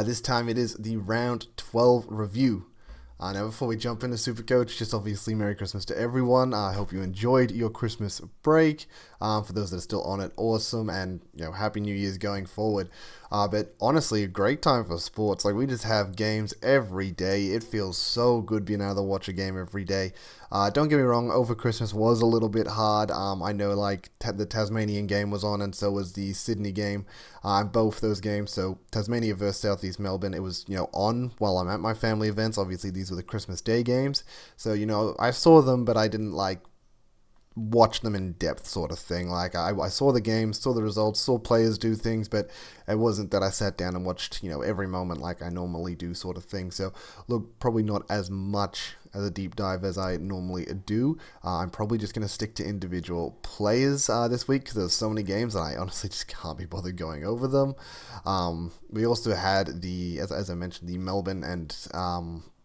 This time it is the round 12 review. Now, before we jump into Supercoach, just obviously Merry Christmas to everyone. I hope you enjoyed your Christmas break. For those that are still on it, awesome, and Happy New Year's going forward. But honestly, a great time for sports. Like, we just have games every day. It feels so good being able to watch a game every day. Don't get me wrong, over Christmas was a little bit hard. I know like the Tasmanian game was on, and so was the Sydney game. Both those games. So Tasmania versus Southeast Melbourne, it was on while I'm at my family events. Obviously, these were the Christmas Day games. So I saw them, but I didn't like watch them in depth, sort of thing. Like I saw the games, saw the results, saw players do things, but it wasn't that I sat down and watched every moment like I normally do, sort of thing. So look, probably not as much as a deep dive as I normally do. I'm probably just going to stick to individual players this week because there's so many games and I honestly just can't be bothered going over them. We also had as I mentioned, the Melbourne and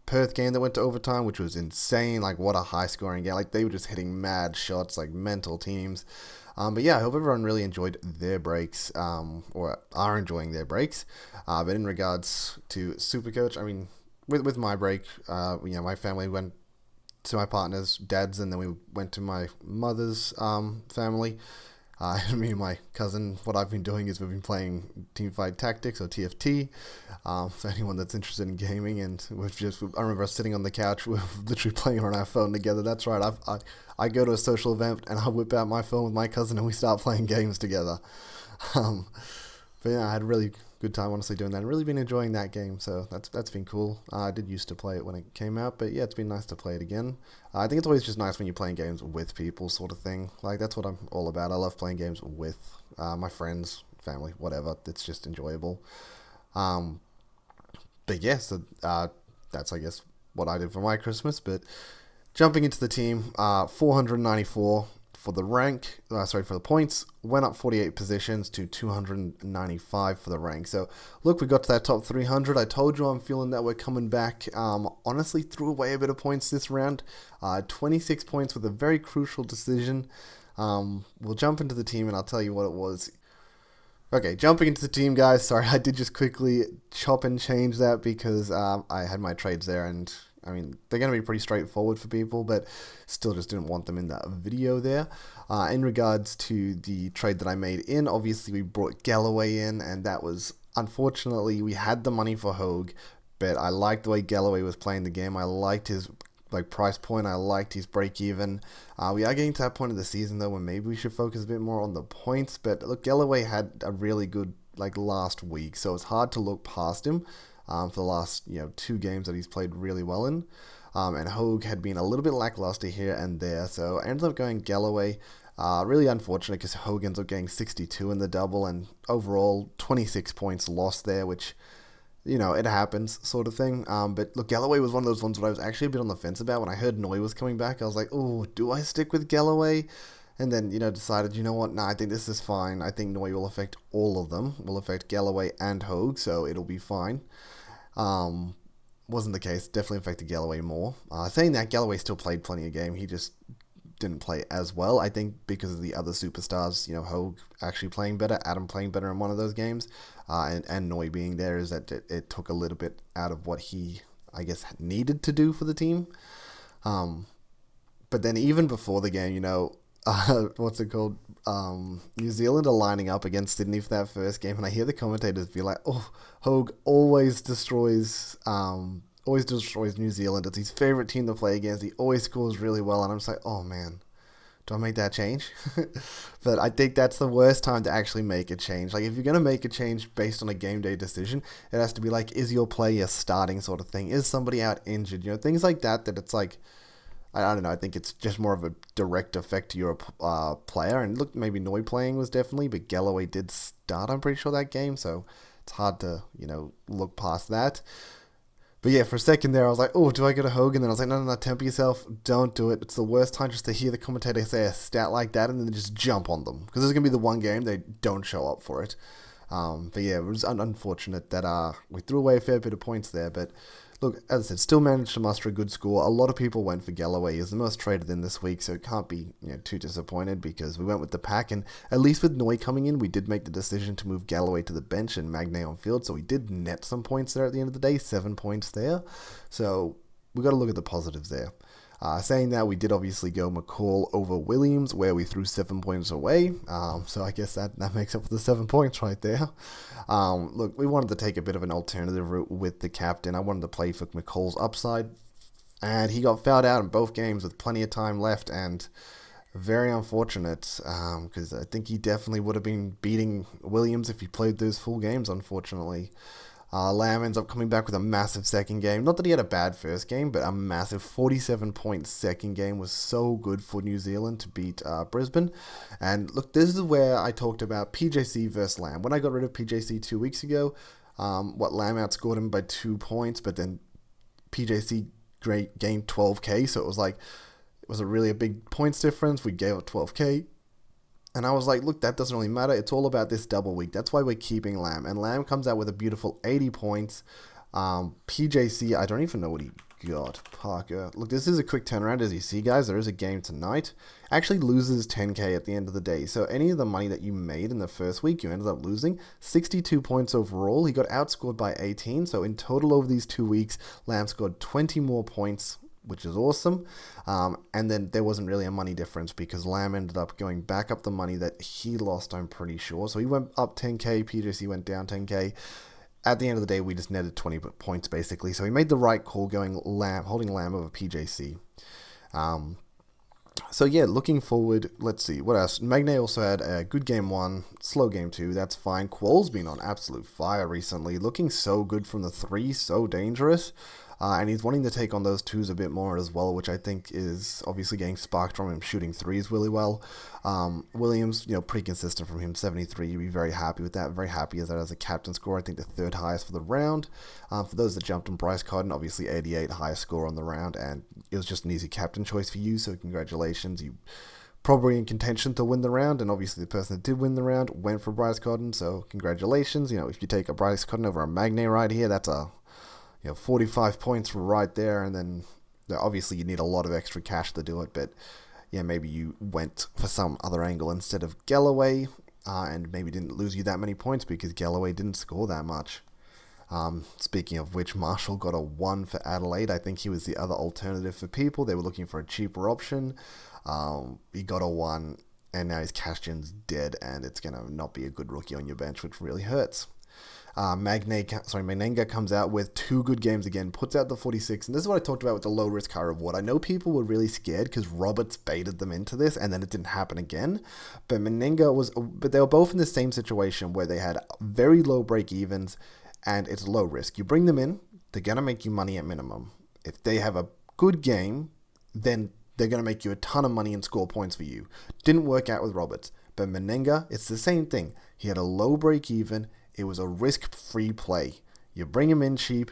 Perth game that went to overtime, which was insane. Like, what a high scoring game. Like, they were just hitting mad shots, like mental teams. But yeah, I hope everyone really enjoyed their breaks, or are enjoying their breaks. But in regards to Supercoach, I mean, with my break, my family went to my partner's dad's, and then we went to my mother's family. Me and my cousin, what I've been doing is we've been playing Teamfight Tactics, or TFT, for anyone that's interested in gaming. And I remember us sitting on the couch, we're literally playing on our phone together. That's right, I go to a social event and I whip out my phone with my cousin and we start playing games together. But yeah, I had a really good time honestly doing that, and really been enjoying that game, so that's been cool. I did used to play it when it came out, but yeah, it's been nice to play it again. I think it's always just nice when you're playing games with people, sort of thing. Like, that's what I'm all about. I love playing games with my friends, family, whatever. It's just enjoyable. But yeah, so that's, I guess, what I did for my Christmas. But jumping into the team, 494 for the for the points, went up 48 positions to 295 for the rank. So look, we got to that top 300. I told you I'm feeling that we're coming back. Honestly, threw away a bit of points this round. 26 points with a very crucial decision. We'll jump into the team and I'll tell you what it was. Okay, jumping into the team, guys. Sorry, I did just quickly chop and change that because I had my trades there, and I mean, they're going to be pretty straightforward for people, but still just didn't want them in that video there. In regards to the trade that I made in, obviously we brought Galloway in, and that was, unfortunately, we had the money for Hogue, but I liked the way Galloway was playing the game. I liked his price point. I liked his break even. We are getting to that point of the season though, where maybe we should focus a bit more on the points. But look, Galloway had a really good last week, so it's hard to look past him. For the last 2 games that he's played really well in. And Hogue had been a little bit lackluster here and there, so I ended up going Galloway. Really unfortunate because Hogue ends up getting 62 in the double, and overall 26 points lost there, which, it happens, sort of thing. But look, Galloway was one of those ones that I was actually a bit on the fence about. When I heard Noy was coming back, I was like, oh, do I stick with Galloway? And then, decided, what, nah, I think this is fine. I think Noy will affect all of them. Will affect Galloway and Hogue, so it'll be fine. Wasn't the case. Definitely affected Galloway more. Saying that, Galloway still played plenty of game. He just didn't play as well, I think, because of the other superstars. Hogue actually playing better, Adam playing better in one of those games, and Noy being there, is that it took a little bit out of what he, I guess, needed to do for the team. But then even before the game, what's it called? New Zealand are lining up against Sydney for that first game, and I hear the commentators be like, "Oh, Hogue always destroys New Zealand. It's his favorite team to play against. He always scores really well." And I'm just like, "Oh man, do I make that change?" But I think that's the worst time to actually make a change. Like, if you're gonna make a change based on a game day decision, it has to be like, is your player starting, sort of thing? Is somebody out injured? Things like that. That it's like, I don't know, I think it's just more of a direct effect to your player. And look, maybe Noy playing was definitely, but Galloway did start, I'm pretty sure, that game, so it's hard to, look past that. But yeah, for a second there, I was like, oh, do I go to Hogan? And then I was like, no, temper yourself, don't do it. It's the worst time just to hear the commentator say a stat like that and then just jump on them. Because this is going to be the one game they don't show up for it. But yeah, it was unfortunate that we threw away a fair bit of points there. But look, as I said, still managed to muster a good score. A lot of people went for Galloway. He was the most traded in this week, so it can't be too disappointed because we went with the pack. And at least with Noy coming in, we did make the decision to move Galloway to the bench and Magne on field. So we did net some points there at the end of the day, 7 points there. So we got to look at the positives there. Saying that, we did obviously go McCall over Williams, where we threw 7 points away. So I guess that makes up for the 7 points right there. Look, we wanted to take a bit of an alternative route with the captain. I wanted to play for McCall's upside. And he got fouled out in both games with plenty of time left. And very unfortunate, because I think he definitely would have been beating Williams if he played those full games, unfortunately. Lamb ends up coming back with a massive second game. Not that he had a bad first game, but a massive 47-point second game was so good for New Zealand to beat Brisbane. And look, this is where I talked about PJC versus Lamb. When I got rid of PJC 2 weeks ago, Lamb outscored him by 2 points, but then PJC gained 12k, so it was a really big points difference. We gave up 12k. And I was like, look, that doesn't really matter. It's all about this double week. That's why we're keeping Lamb. And Lamb comes out with a beautiful 80 points. PJC, I don't even know what he got. Parker. Look, this is a quick turnaround. As you see, guys, there is a game tonight. Actually loses 10k at the end of the day. So any of the money that you made in the first week, you ended up losing. 62 points overall. He got outscored by 18. So in total over these 2 weeks, Lamb scored 20 more points, which is awesome. And then there wasn't really a money difference because Lamb ended up going back up the money that he lost, I'm pretty sure. So he went up 10k, PJC went down 10k. At the end of the day, we just netted 20 points, basically. So he made the right call holding Lamb over PJC. So yeah, looking forward, let's see, what else? Magne also had a good game 1, slow game 2, that's fine. Qual's been on absolute fire recently, looking so good from the 3, so dangerous. And he's wanting to take on those 2s a bit more as well, which I think is obviously getting sparked from him shooting 3s really well. Williams, pretty consistent from him, 73. You'd be very happy with that. Very happy as that as a captain score. I think the 3rd highest for the round. For those that jumped on Bryce Cotton, obviously 88, highest score on the round, and it was just an easy captain choice for you, so congratulations. You probably in contention to win the round, and obviously the person that did win the round went for Bryce Cotton, so congratulations. If you take a Bryce Cotton over a Magne right here, that's a 45 points right there, and then obviously you need a lot of extra cash to do it, but yeah, maybe you went for some other angle instead of Galloway, and maybe didn't lose you that many points because Galloway didn't score that much. Speaking of which, Marshall got a 1 for Adelaide. I think he was the other alternative for people. They were looking for a cheaper option. He got a 1, and now his cash gen's dead, and it's going to not be a good rookie on your bench, which really hurts. Manga comes out with 2 good games again, puts out the 46, and this is what I talked about with the low risk, high reward. I know people were really scared because Roberts baited them into this, and then it didn't happen again. But they were both in the same situation where they had very low break evens, and it's low risk. You bring them in, they're gonna make you money at minimum. If they have a good game, then they're gonna make you a ton of money and score points for you. Didn't work out with Roberts, but Manga, it's the same thing. He had a low break even. It was a risk-free play. You bring him in cheap.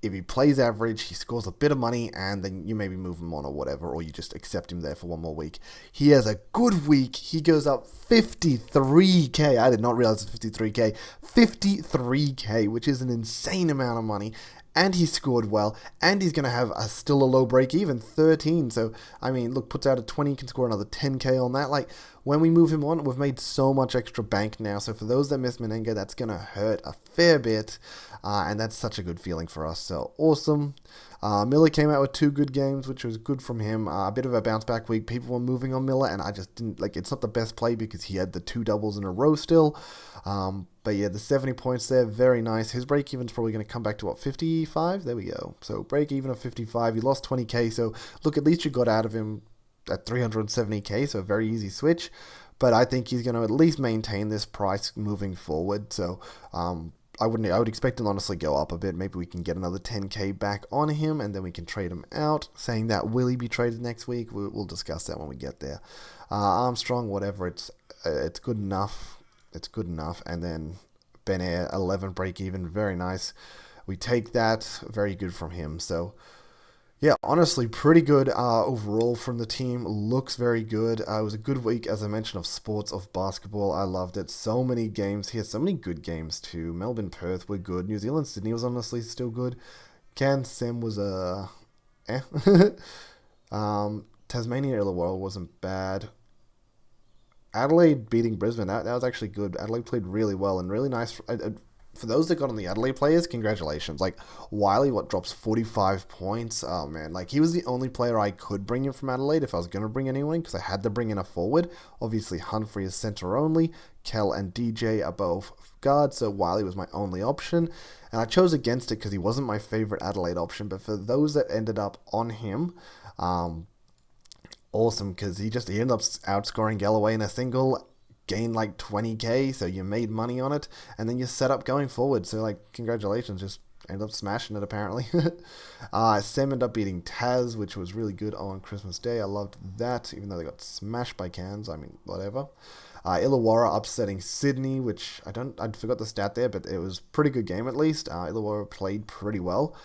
If he plays average, he scores a bit of money, and then you maybe move him on or whatever, or you just accept him there for 1 more week. He has a good week. He goes up 53k. I did not realize it's 53k. 53k, which is an insane amount of money. And he scored well, and he's going to have still a low break even, 13. So, look, puts out a 20, can score another 10k on that. When we move him on, we've made so much extra bank now. So for those that missed Manga, that's going to hurt a fair bit, and that's such a good feeling for us. So awesome. Miller came out with 2 good games, which was good from him. A bit of a bounce back week. People were moving on Miller, and I just didn't it's not the best play because he had the 2 doubles in a row still. But yeah, the 70 points there, very nice. His break even's probably going to come back to 55? There we go. So break even of 55. He lost 20k. So look, at least you got out of him at 370k. So a very easy switch. But I think he's going to at least maintain this price moving forward. So I would expect him to honestly go up a bit. Maybe we can get another 10k back on him, and then we can trade him out. Saying that, will he be traded next week? We'll discuss that when we get there. Armstrong, whatever, it's good enough. It's good enough. And then Ben Air, 11 break even, very nice. We take that, very good from him. So Yeah, honestly, pretty good overall from the team. Looks very good. It was a good week, as I mentioned, of sports, of basketball. I loved it. So many games here, so many good games too. Melbourne, Perth were good. New Zealand, Sydney was honestly still good. Cairns, Sim was eh. Tasmania, Illawarra wasn't bad. Adelaide beating Brisbane, that was actually good. Adelaide played really well and really nice. For those that got on the Adelaide players, congratulations. Like, Wiley, what, drops 45 points? Oh, man. Like, he was the only player I could bring in from Adelaide if I was going to bring anyone, because I had to bring in a forward. Obviously, Humphrey is centre only. Kell and DJ are both guards, so Wiley was my only option. And I chose against it because he wasn't my favourite Adelaide option. But for those that ended up on him, awesome, because he ended up outscoring Galloway in a single, gained like 20k, so you made money on it, and then you set up going forward. So like, congratulations, just ended up smashing it apparently. Sam ended up beating Taz, which was really good on Christmas Day. I loved that, even though they got smashed by Cairns. I mean, whatever. Illawarra upsetting Sydney, which I forgot the stat there, but it was a pretty good game at least. Illawarra played pretty well.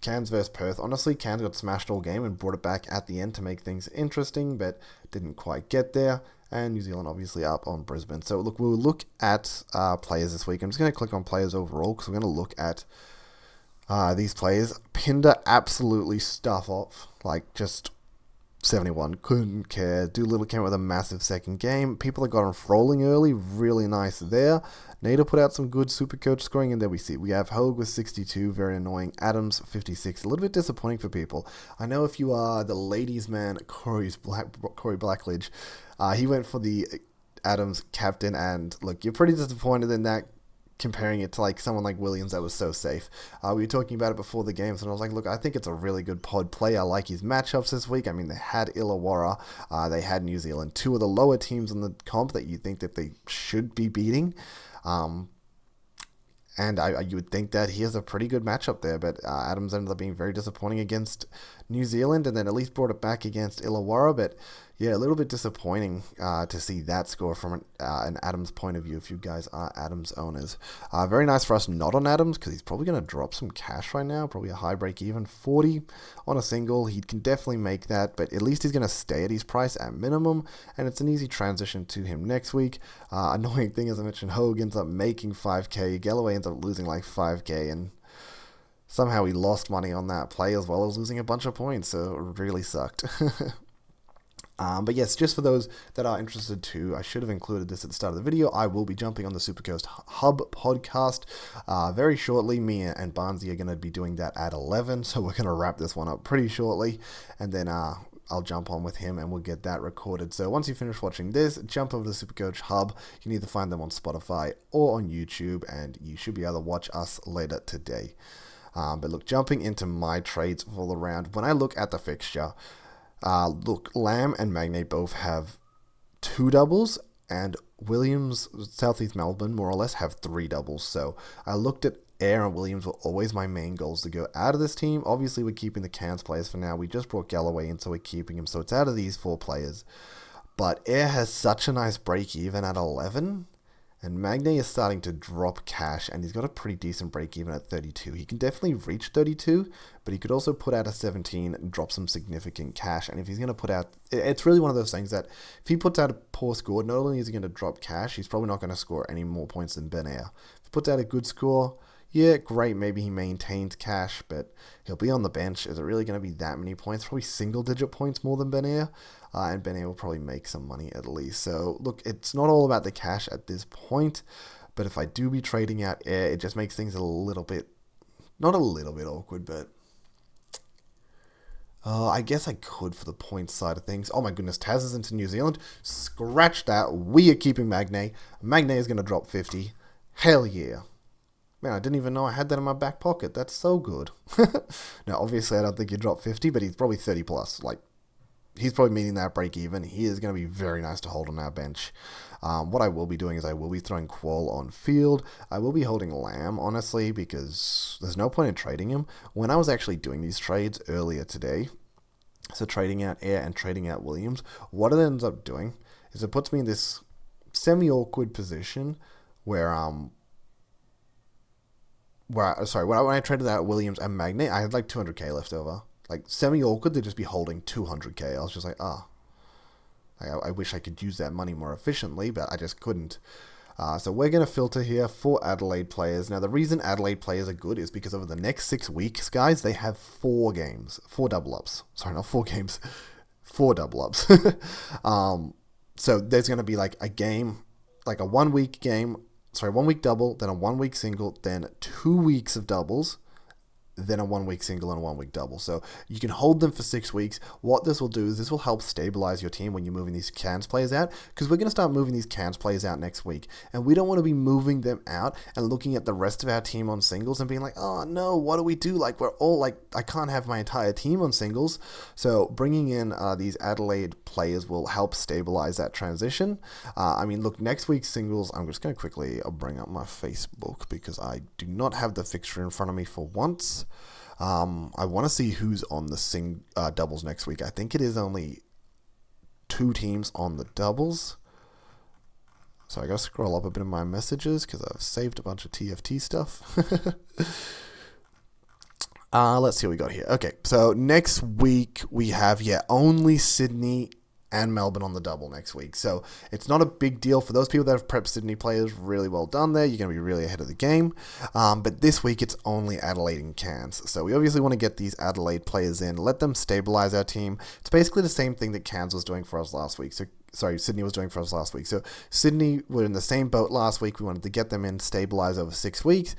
Cairns versus Perth. Honestly, Cairns got smashed all game and brought it back at the end to make things interesting, but didn't quite get there. And New Zealand obviously up on Brisbane. So look, we'll look at players this week. I'm just going to click on players overall because we're going to look at these players. Pinder absolutely stuff off, like just 71, couldn't care. Doolittle came with a massive second game. People that got him rolling early, really nice there. Nader put out some good Supercoach scoring, and there we have Hogue with 62, very annoying. Adams 56, a little bit disappointing for people. I know if you are the ladies' man, Corey Blackledge, he went for the Adams captain, and look, you're pretty disappointed in that, comparing it to like someone like Williams that was so safe. We were talking about it before the games, and I was like, look, I think it's a really good pod play. I like his matchups this week. I mean, they had Illawarra, they had New Zealand, two of the lower teams in the comp that you think that they should be beating. And you would think that he has a pretty good matchup there, but Adams ended up being very disappointing against New Zealand, and then at least brought it back against Illawarra. But yeah, a little bit disappointing to see that score from an Adams point of view, if you guys are Adams owners. Very nice for us not on Adams, because he's probably going to drop some cash right now, probably a high break even, 40 on a single. He can definitely make that, but at least he's going to stay at his price at minimum, and it's an easy transition to him next week. Annoying thing, as I mentioned, Hogan ends up making 5k, Galloway ends up losing like 5k, and somehow he lost money on that play as well as losing a bunch of points, so it really sucked. But yes, just for those that are interested too, I should have included this at the start of the video. I will be jumping on the Supercoast Hub podcast very shortly. Me and Barnsey are going to be doing that at 11, so we're going to wrap this one up pretty shortly, and then I'll jump on with him and we'll get that recorded. So once you finish watching this, jump over to the Supercoach Hub. You can either find them on Spotify or on YouTube, and you should be able to watch us later today. But look, jumping into my trades for the round, when I look at the fixture, look, Lamb and Magnate both have 2 doubles, and Williams, Southeast Melbourne, more or less have 3 doubles. So I looked at Air and Williams were always my main goals to go out of this team. Obviously, we're keeping the Cairns players for now. We just brought Galloway in, so we're keeping him. So it's out of these 4 players. But Air has such a nice break even at 11. And Magne is starting to drop cash, and he's got a pretty decent break-even at 32. He can definitely reach 32, but he could also put out a 17 and drop some significant cash. And if he's going to put out... It's really one of those things that if he puts out a poor score, not only is he going to drop cash, he's probably not going to score any more points than Ben Air. If he puts out a good score, yeah, great, maybe he maintains cash, but he'll be on the bench. Is it really going to be that many points? Probably single-digit points more than Ben Air. And Ben Air will probably make some money at least. So, look, it's not all about the cash at this point. But if I do be trading out Air, it just makes things a little bit... Not a little bit awkward, but... I guess I could for the points side of things. Oh my goodness, Taz is into New Zealand. Scratch that. We are keeping Magne. Magne is going to drop 50. Hell yeah. Man, I didn't even know I had that in my back pocket. That's so good. Now, obviously, I don't think you drop 50, but he's probably 30 plus. Like, he's probably meeting that break even. He is going to be very nice to hold on our bench. What I will be doing is I will be throwing Qual on field. I will be holding Lamb, honestly, because there's no point in trading him. When I was actually doing these trades earlier today, so trading out Air and trading out Williams, what it ends up doing is it puts me in this semi-awkward position where when I traded out Williams and Magnate, I had like 200k left over. Like semi-awkward, they'd just be holding 200k. I was just like, I wish I could use that money more efficiently, but I just couldn't. So we're going to filter here for Adelaide Players. Now, the reason Adelaide Players are good is because over the next 6 weeks, guys, they have 4 games. 4 double-ups. Sorry, not 4 games. 4 double-ups. So there's going to be like a game, like a 1 week game, 1 week double, then a 1 week single, then 2 weeks of doubles, then a 1 week single and a 1 week double. So you can hold them for 6 weeks. What this will do is this will help stabilize your team when you're moving these Cairns players out, because we're going to start moving these Cairns players out next week. And we don't want to be moving them out and looking at the rest of our team on singles and being like, oh no, what do we do? Like, we're all like, I can't have my entire team on singles. So bringing in these Adelaide players will help stabilize that transition. I mean, look, next week's singles, I'm just going to quickly bring up my Facebook because I do not have the fixture in front of me for once. I want to see who's on the doubles next week. I think it is only 2 teams on the doubles. So I gotta scroll up a bit in my messages because I've saved a bunch of TFT stuff. Let's see what we got here. Okay, so next week we have, only Sydney and Melbourne on the double next week. So it's not a big deal for those people that have prepped Sydney players. Really well done there. You're going to be really ahead of the game. But this week it's only Adelaide and Cairns. So we obviously want to get these Adelaide players in, let them stabilize our team. It's basically the same thing that Cairns was doing for us last week. Sydney was doing for us last week. So Sydney were in the same boat last week. We wanted to get them in, stabilize over 6 weeks.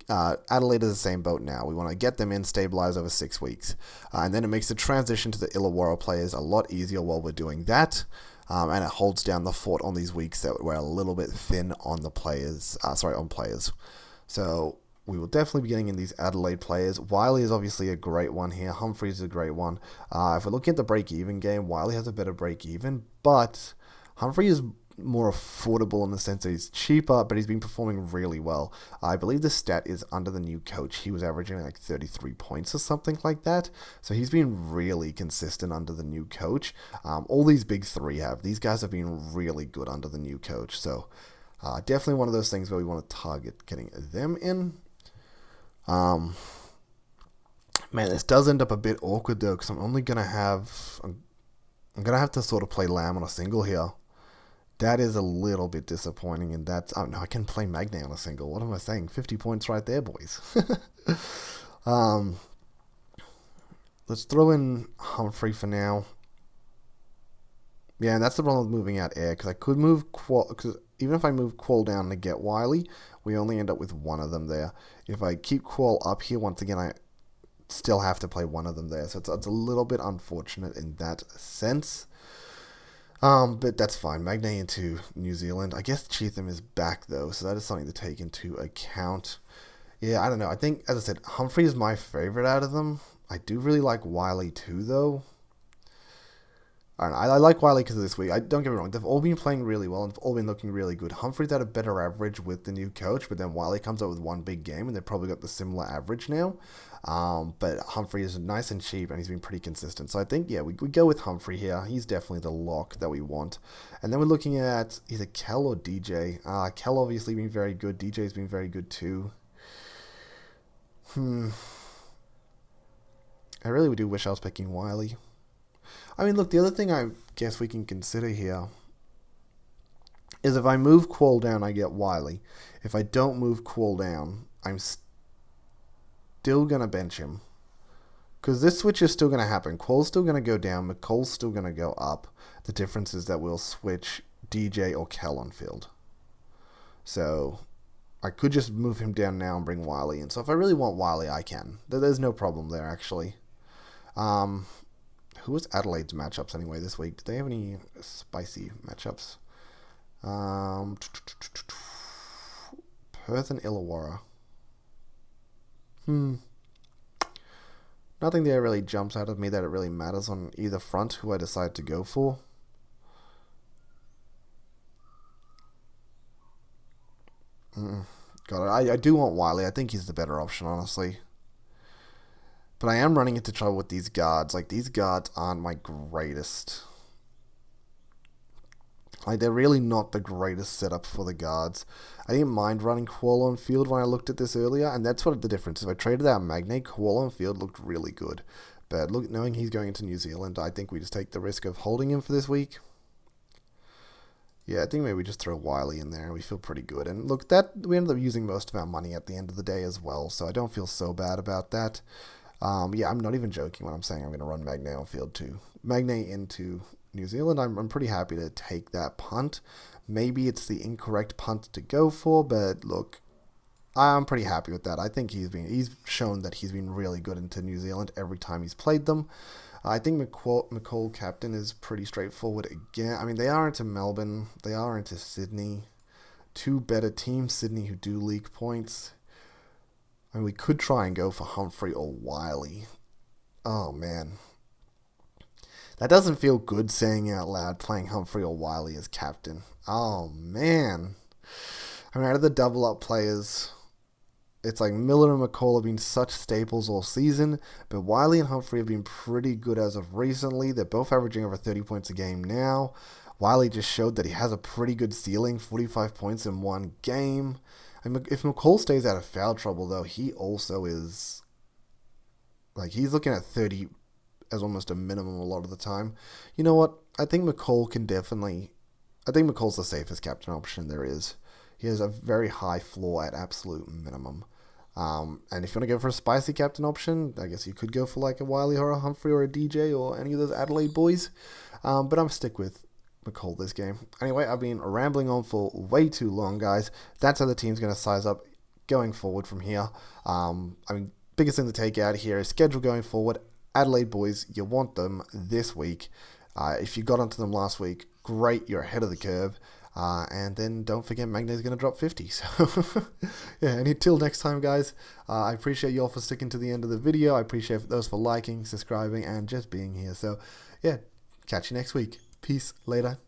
Adelaide is the same boat now. We want to get them in, stabilize over 6 weeks. And then it makes the transition to the Illawarra players a lot easier while we're doing that. And it holds down the fort on these weeks that we're a little bit thin on the players. On players. So we will definitely be getting in these Adelaide players. Wiley is obviously a great one here. Humphreys is a great one. If we're looking at the break-even game, Wiley has a better break-even, but Humphrey is more affordable in the sense that he's cheaper, but he's been performing really well. I believe the stat is under the new coach. He was averaging like 33 points or something like that. So he's been really consistent under the new coach. All these big 3 have. These guys have been really good under the new coach. So definitely one of those things where we want to target getting them in. Man, this does end up a bit awkward though, because I'm going to have to sort of play Lamb on a single here. That is a little bit disappointing, and that's... Oh, no, I can play Magnate on a single. What am I saying? 50 points right there, boys. Let's throw in Humphrey for now. Yeah, and that's the problem with moving out Air, because I could move because even if I move Qual down to get Wiley, we only end up with one of them there. If I keep Qual up here, once again, I still have to play one of them there. So it's a little bit unfortunate in that sense. But that's fine. Magnate into New Zealand. I guess Cheatham is back, though, so that is something to take into account. Yeah, I don't know. I think, as I said, Humphrey is my favorite out of them. I do really like Wiley, too, though. I don't know. I like Wiley because of this week. Don't get me wrong. They've all been playing really well and they've all been looking really good. Humphrey's had a better average with the new coach, but then Wiley comes up with one big game and they've probably got the similar average now. But Humphrey is nice and cheap and he's been pretty consistent. So I think, we go with Humphrey here. He's definitely the lock that we want. And then we're looking at either Kel or DJ. Kel obviously been very good. DJ's been very good too. I really do wish I was picking Wiley. I mean, look, the other thing I guess we can consider here is if I move Qual down, I get Wiley. If I don't move Qual down, I'm still going to bench him. Because this switch is still going to happen. Qual's still going to go down. McCall's still going to go up. The difference is that we'll switch DJ or Kel on field. So I could just move him down now and bring Wiley in. So if I really want Wiley, I can. There's no problem there, actually. Who was Adelaide's matchups anyway this week? Did they have any spicy matchups? Perth and Illawarra. Nothing there really jumps out of me that it really matters on either front who I decide to go for. Got it. I do want Wiley. I think he's the better option, honestly. But I am running into trouble with these guards. Like, these guards aren't my greatest. Like, they're really not the greatest setup for the guards. I didn't mind running Koala on field when I looked at this earlier, and that's what the difference is. If I traded out Manga, Koala on field looked really good. But look, knowing he's going into New Zealand, I think we just take the risk of holding him for this week. Yeah, I think maybe we just throw Wiley in there and we feel pretty good. And look, that we ended up using most of our money at the end of the day as well, so I don't feel so bad about that. Yeah, I'm not even joking when I'm saying I'm going to run Magne on field too. Magne into New Zealand, I'm pretty happy to take that punt. Maybe it's the incorrect punt to go for, but look, I'm pretty happy with that. I think he's shown that he's been really good into New Zealand every time he's played them. I think McCall captain is pretty straightforward again. I mean, they are into Melbourne. They are into Sydney. Two better teams, Sydney, who do league points. I mean, we could try and go for Humphrey or Wiley. Oh, man. That doesn't feel good saying out loud, playing Humphrey or Wiley as captain. Oh, man. I mean, out of the double-up players, it's like Miller and McCall have been such staples all season, but Wiley and Humphrey have been pretty good as of recently. They're both averaging over 30 points a game now. Wiley just showed that he has a pretty good ceiling, 45 points in one game. And if McCall stays out of foul trouble, though, he also is... Like, he's looking at 30 as almost a minimum a lot of the time. You know what? I think McCall can definitely... I think McCall's the safest captain option there is. He has a very high floor at absolute minimum. And if you want to go for a spicy captain option, I guess you could go for like a Wiley or a Humphrey or a DJ or any of those Adelaide boys. But I'm stick with McCall this game. Anyway, I've been rambling on for way too long, guys. That's how the team's going to size up going forward from here. I mean, biggest thing to take out here is schedule going forward. Adelaide boys, you want them this week. If you got onto them last week, great, you're ahead of the curve. And then don't forget Magna's going to drop 50. So, yeah, and until next time, guys, I appreciate you all for sticking to the end of the video. I appreciate those for liking, subscribing, and just being here. So, yeah, catch you next week. Peace. Later.